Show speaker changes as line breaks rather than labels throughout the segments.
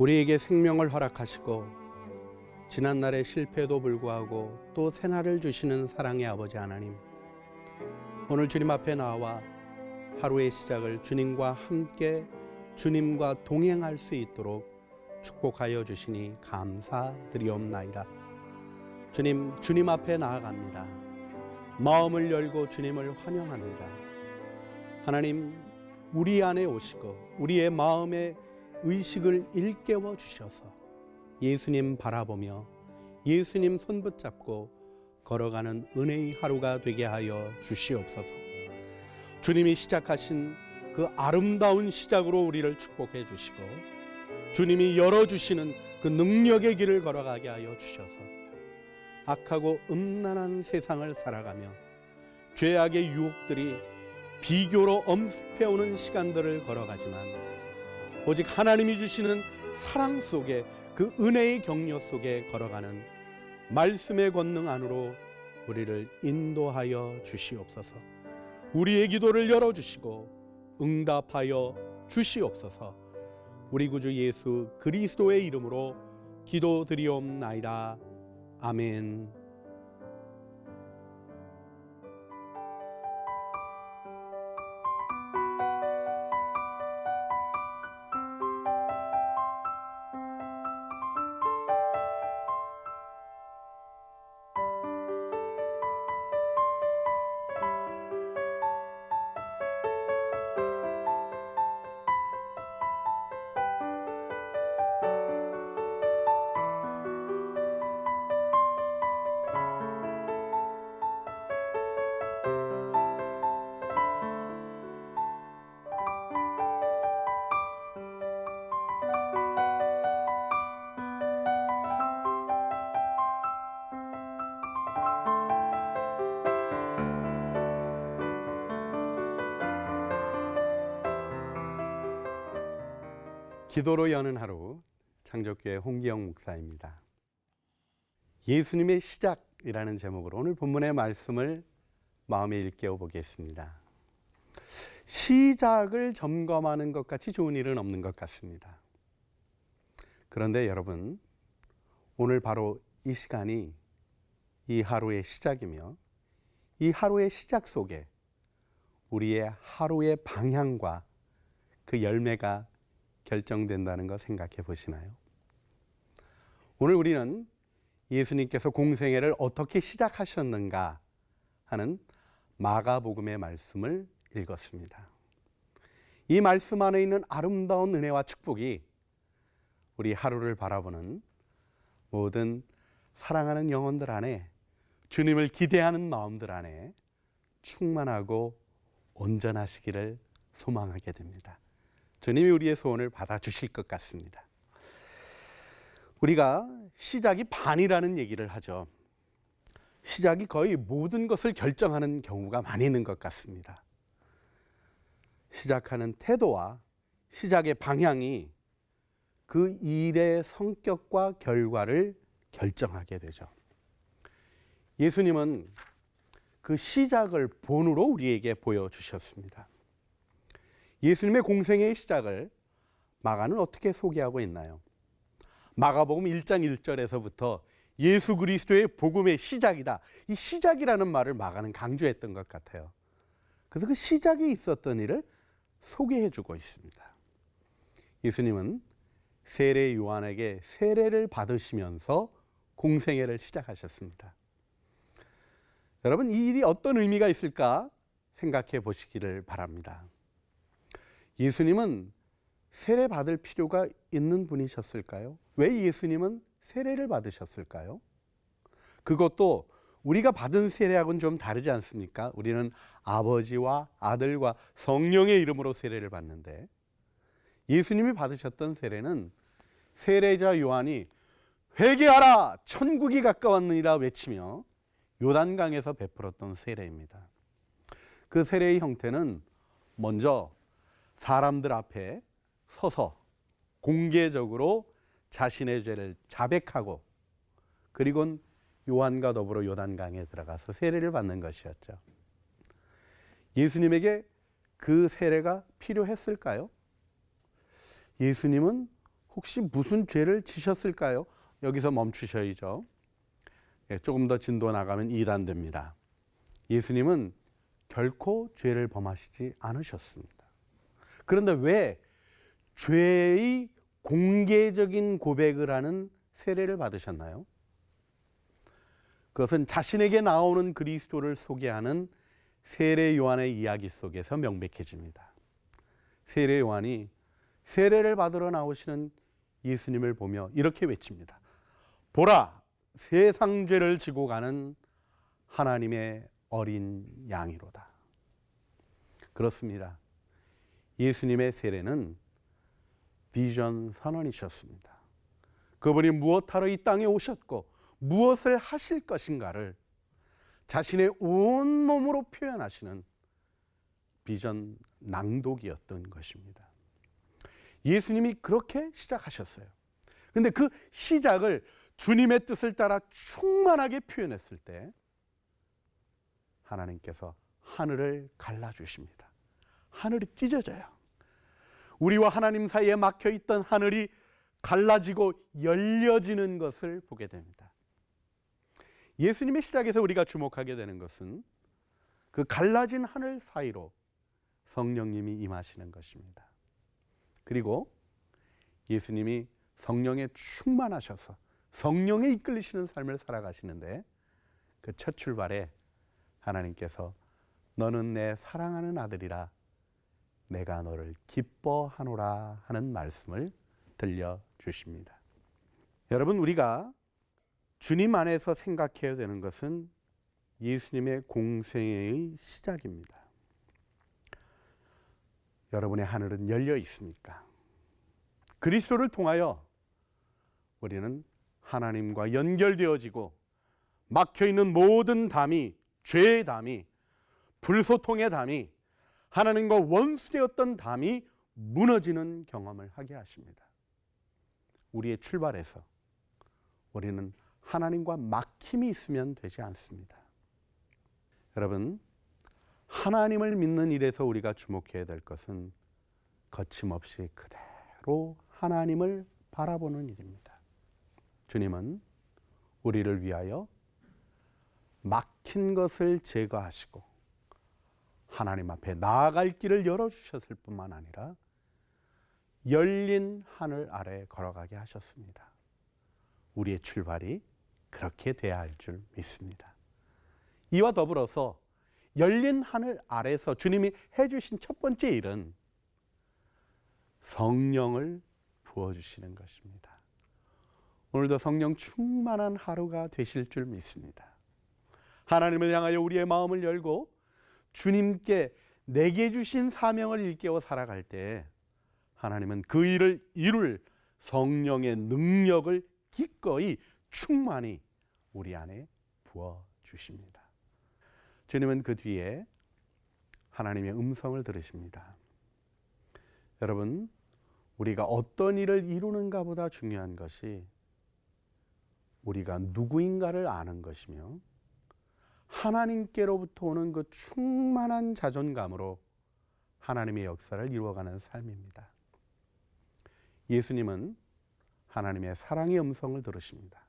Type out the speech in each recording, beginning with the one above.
우리에게 생명을 허락하시고 지난날의 실패에도 불구하고 또 새날을 주시는 사랑의 아버지 하나님, 오늘 주님 앞에 나와 하루의 시작을 주님과 함께 주님과 동행할 수 있도록 축복하여 주시니 감사드리옵나이다. 주님 앞에 나아갑니다. 마음을 열고 주님을 환영합니다. 하나님, 우리 안에 오시고 우리의 마음의 의식을 일깨워 주셔서 예수님 바라보며 예수님 손 붙잡고 걸어가는 은혜의 하루가 되게 하여 주시옵소서. 주님이 시작하신 그 아름다운 시작으로 우리를 축복해 주시고 주님이 열어주시는 그 능력의 길을 걸어가게 하여 주셔서 악하고 음란한 세상을 살아가며 죄악의 유혹들이 비교로 엄습해오는 시간들을 걸어가지만 오직 하나님이 주시는 사랑 속에 그 은혜의 격려 속에 걸어가는 말씀의 권능 안으로 우리를 인도하여 주시옵소서. 우리의 기도를 열어주시고 응답하여 주시옵소서. 우리 구주 예수 그리스도의 이름으로 기도드리옵나이다. 아멘. 기도로 여는 하루, 창조교회 홍기영 목사입니다. 예수님의 시작이라는 제목으로 오늘 본문의 말씀을 마음에 일깨워 보겠습니다. 시작을 점검하는 것 같이 좋은 일은 없는 것 같습니다. 그런데 여러분, 오늘 바로 이 시간이 이 하루의 시작이며 이 하루의 시작 속에 우리의 하루의 방향과 그 열매가 결정된다는 거 생각해 보시나요? 오늘 우리는 예수님께서 공생애를 어떻게 시작하셨는가 하는 마가복음의 말씀을 읽었습니다. 이 말씀 안에 있는 아름다운 은혜와 축복이 우리 하루를 바라보는 모든 사랑하는 영혼들 안에, 주님을 기대하는 마음들 안에 충만하고 온전하시기를 소망하게 됩니다. 주님이 우리의 소원을 받아주실 것 같습니다. 우리가 시작이 반이라는 얘기를 하죠. 시작이 거의 모든 것을 결정하는 경우가 많이 있는 것 같습니다. 시작하는 태도와 시작의 방향이 그 일의 성격과 결과를 결정하게 되죠. 예수님은 그 시작을 본으로 우리에게 보여주셨습니다. 예수님의 공생애의 시작을 마가는 어떻게 소개하고 있나요? 마가복음 1장 1절에서부터 예수 그리스도의 복음의 시작이다. 이 시작이라는 말을 마가는 강조했던 것 같아요. 그래서 그 시작이 있었던 일을 소개해 주고 있습니다. 예수님은 세례 요한에게 세례를 받으시면서 공생애를 시작하셨습니다. 여러분, 이 일이 어떤 의미가 있을까 생각해 보시기를 바랍니다. 예수님은 세례 받을 필요가 있는 분이셨을까요? 왜 예수님은 세례를 받으셨을까요? 그것도 우리가 받은 세례하고는 좀 다르지 않습니까? 우리는 아버지와 아들과 성령의 이름으로 세례를 받는데, 예수님이 받으셨던 세례는 세례자 요한이 회개하라 천국이 가까웠느니라 외치며 요단강에서 베풀었던 세례입니다. 그 세례의 형태는 먼저 사람들 앞에 서서 공개적으로 자신의 죄를 자백하고, 그리고는 요한과 더불어 요단강에 들어가서 세례를 받는 것이었죠. 예수님에게 그 세례가 필요했을까요? 예수님은 혹시 무슨 죄를 지셨을까요? 여기서 멈추셔야죠. 조금 더 진도 나가면 2단 됩니다. 예수님은 결코 죄를 범하시지 않으셨습니다. 그런데 왜 죄의 공개적인 고백을 하는 세례를 받으셨나요? 그것은 자신에게 나오는 그리스도를 소개하는 세례 요한의 이야기 속에서 명백해집니다. 세례 요한이 세례를 받으러 나오시는 예수님을 보며 이렇게 외칩니다. 보라, 세상 죄를 지고 가는 하나님의 어린 양이로다. 그렇습니다. 예수님의 세례는 비전 선언이셨습니다. 그분이 무엇하러 이 땅에 오셨고 무엇을 하실 것인가를 자신의 온몸으로 표현하시는 비전 낭독이었던 것입니다. 예수님이 그렇게 시작하셨어요. 근데 그 시작을 주님의 뜻을 따라 충만하게 표현했을 때 하나님께서 하늘을 갈라주십니다. 하늘이 찢어져요. 우리와 하나님 사이에 막혀있던 하늘이 갈라지고 열려지는 것을 보게 됩니다. 예수님의 시작에서 우리가 주목하게 되는 것은 그 갈라진 하늘 사이로 성령님이 임하시는 것입니다. 그리고 예수님이 성령에 충만하셔서 성령에 이끌리시는 삶을 살아가시는데 그 첫 출발에 하나님께서 너는 내 사랑하는 아들이라 내가 너를 기뻐하노라 하는 말씀을 들려주십니다. 여러분, 우리가 주님 안에서 생각해야 되는 것은 예수님의 공생애의 시작입니다. 여러분의 하늘은 열려 있습니까? 그리스도를 통하여 우리는 하나님과 연결되어지고 막혀있는 모든 담이, 죄의 담이, 불소통의 담이, 하나님과 원수되었던 담이 무너지는 경험을 하게 하십니다. 우리의 출발에서 우리는 하나님과 막힘이 있으면 되지 않습니다. 여러분, 하나님을 믿는 일에서 우리가 주목해야 될 것은 거침없이 그대로 하나님을 바라보는 일입니다. 주님은 우리를 위하여 막힌 것을 제거하시고 하나님 앞에 나아갈 길을 열어주셨을 뿐만 아니라 열린 하늘 아래 걸어가게 하셨습니다. 우리의 출발이 그렇게 돼야 할 줄 믿습니다. 이와 더불어서 열린 하늘 아래서 주님이 해주신 첫 번째 일은 성령을 부어주시는 것입니다. 오늘도 성령 충만한 하루가 되실 줄 믿습니다. 하나님을 향하여 우리의 마음을 열고 주님께 내게 주신 사명을 일깨워 살아갈 때 하나님은 그 일을 이룰 성령의 능력을 기꺼이 충만히 우리 안에 부어주십니다. 주님은 그 뒤에 하나님의 음성을 들으십니다. 여러분, 우리가 어떤 일을 이루는가 보다 중요한 것이 우리가 누구인가를 아는 것이며 하나님께로부터 오는 그 충만한 자존감으로 하나님의 역사를 이루어가는 삶입니다. 예수님은 하나님의 사랑의 음성을 들으십니다.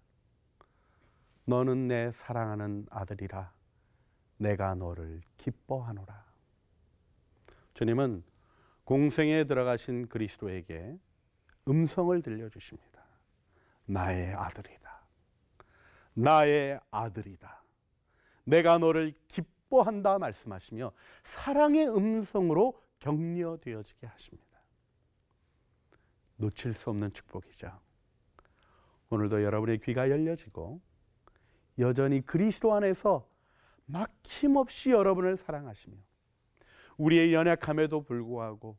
너는 내 사랑하는 아들이라 내가 너를 기뻐하노라. 주님은 공생에 들어가신 그리스도에게 음성을 들려주십니다. 나의 아들이다. 나의 아들이다. 내가 너를 기뻐한다 말씀하시며 사랑의 음성으로 격려되어지게 하십니다. 놓칠 수 없는 축복이죠. 오늘도 여러분의 귀가 열려지고 여전히 그리스도 안에서 막힘없이 여러분을 사랑하시며 우리의 연약함에도 불구하고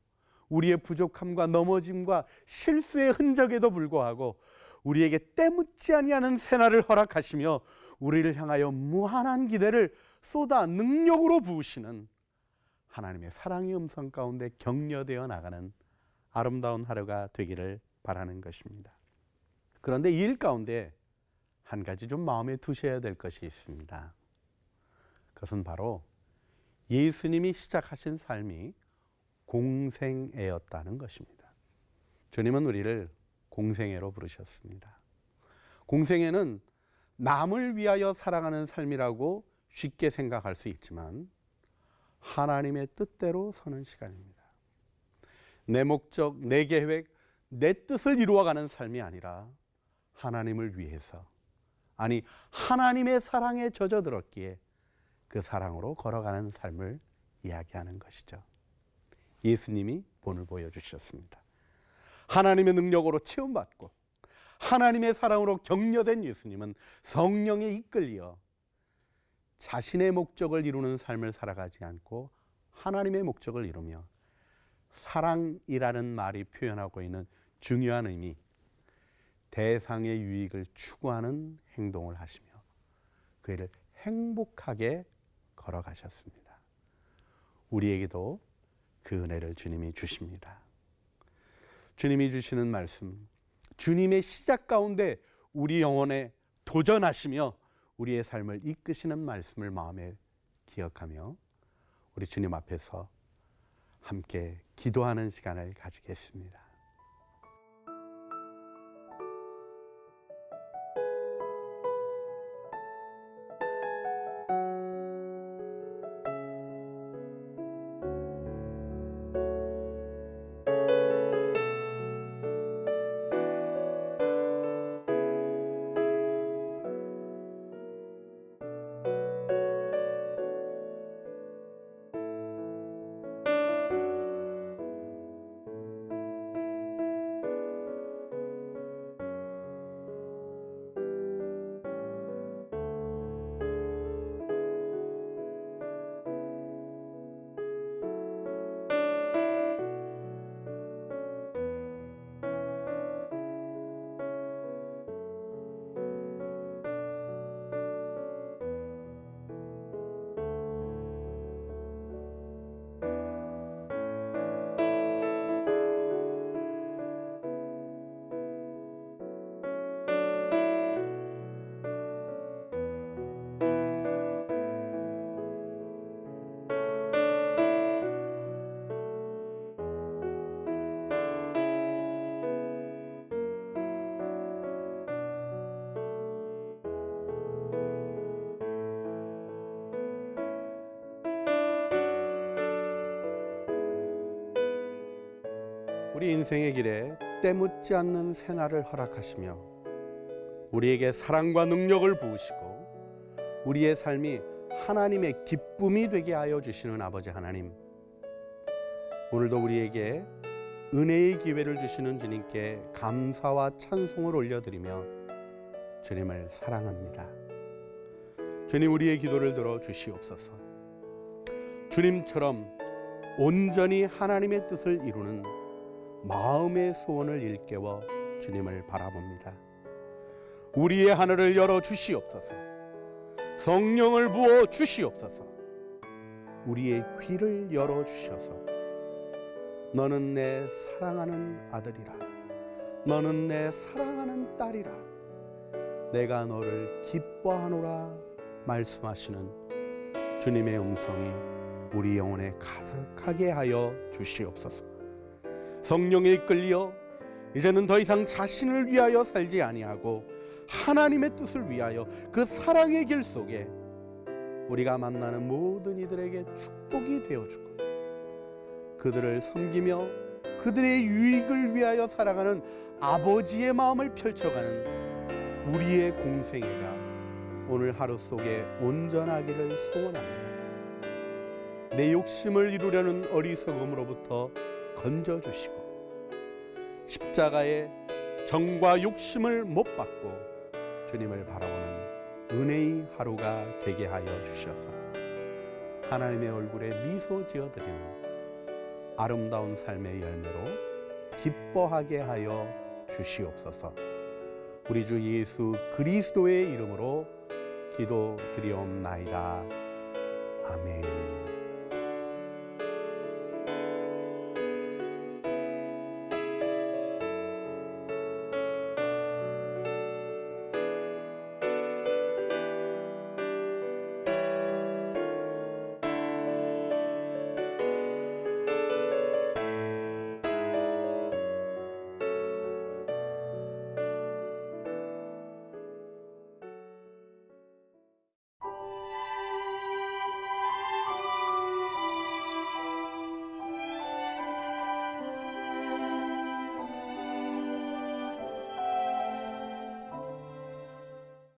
우리의 부족함과 넘어짐과 실수의 흔적에도 불구하고 우리에게 때묻지 아니하는 새날을 허락하시며 우리를 향하여 무한한 기대를 쏟아 능력으로 부으시는 하나님의 사랑의 음성 가운데 격려되어 나가는 아름다운 하루가 되기를 바라는 것입니다. 그런데 이 일 가운데 한 가지 좀 마음에 두셔야 될 것이 있습니다. 그것은 바로 예수님이 시작하신 삶이 공생애였다는 것입니다. 주님은 우리를 공생애로 부르셨습니다. 공생애는 남을 위하여 살아가는 삶이라고 쉽게 생각할 수 있지만 하나님의 뜻대로 서는 시간입니다. 내 목적, 내 계획, 내 뜻을 이루어가는 삶이 아니라 하나님을 위해서, 아니 하나님의 사랑에 젖어들었기에 그 사랑으로 걸어가는 삶을 이야기하는 것이죠. 예수님이 본을 보여주셨습니다. 하나님의 능력으로 체험받고 하나님의 사랑으로 격려된 예수님은 성령에 이끌려 자신의 목적을 이루는 삶을 살아가지 않고 하나님의 목적을 이루며 사랑이라는 말이 표현하고 있는 중요한 의미, 대상의 유익을 추구하는 행동을 하시며 그 일을 행복하게 걸어가셨습니다. 우리에게도 그 은혜를 주님이 주십니다. 주님이 주시는 말씀, 주님의 시작 가운데 우리 영혼에 도전하시며 우리의 삶을 이끄시는 말씀을 마음에 기억하며 우리 주님 앞에서 함께 기도하는 시간을 가지겠습니다. 우리 인생의 길에 때묻지 않는 새날을 허락하시며 우리에게 사랑과 능력을 부으시고 우리의 삶이 하나님의 기쁨이 되게 하여 주시는 아버지 하나님, 오늘도 우리에게 은혜의 기회를 주시는 주님께 감사와 찬송을 올려드리며 주님을 사랑합니다. 주님, 우리의 기도를 들어 주시옵소서. 주님처럼 온전히 하나님의 뜻을 이루는 마음의 소원을 일깨워 주님을 바라봅니다. 우리의 하늘을 열어 주시옵소서. 성령을 부어 주시옵소서. 우리의 귀를 열어 주셔서 너는 내 사랑하는 아들이라, 너는 내 사랑하는 딸이라, 내가 너를 기뻐하노라 말씀하시는 주님의 음성이 우리 영혼에 가득하게 하여 주시옵소서. 성령에 이끌려 이제는 더 이상 자신을 위하여 살지 아니하고 하나님의 뜻을 위하여 그 사랑의 길 속에 우리가 만나는 모든 이들에게 축복이 되어주고 그들을 섬기며 그들의 유익을 위하여 살아가는 아버지의 마음을 펼쳐가는 우리의 공생애가 오늘 하루 속에 온전하기를 소원합니다. 내 욕심을 이루려는 어리석음으로부터 건져주시고 십자가의 정과 욕심을 못 받고 주님을 바라보는 은혜의 하루가 되게 하여 주셔서 하나님의 얼굴에 미소 지어드리는 아름다운 삶의 열매로 기뻐하게 하여 주시옵소서. 우리 주 예수 그리스도의 이름으로 기도드리옵나이다. 아멘.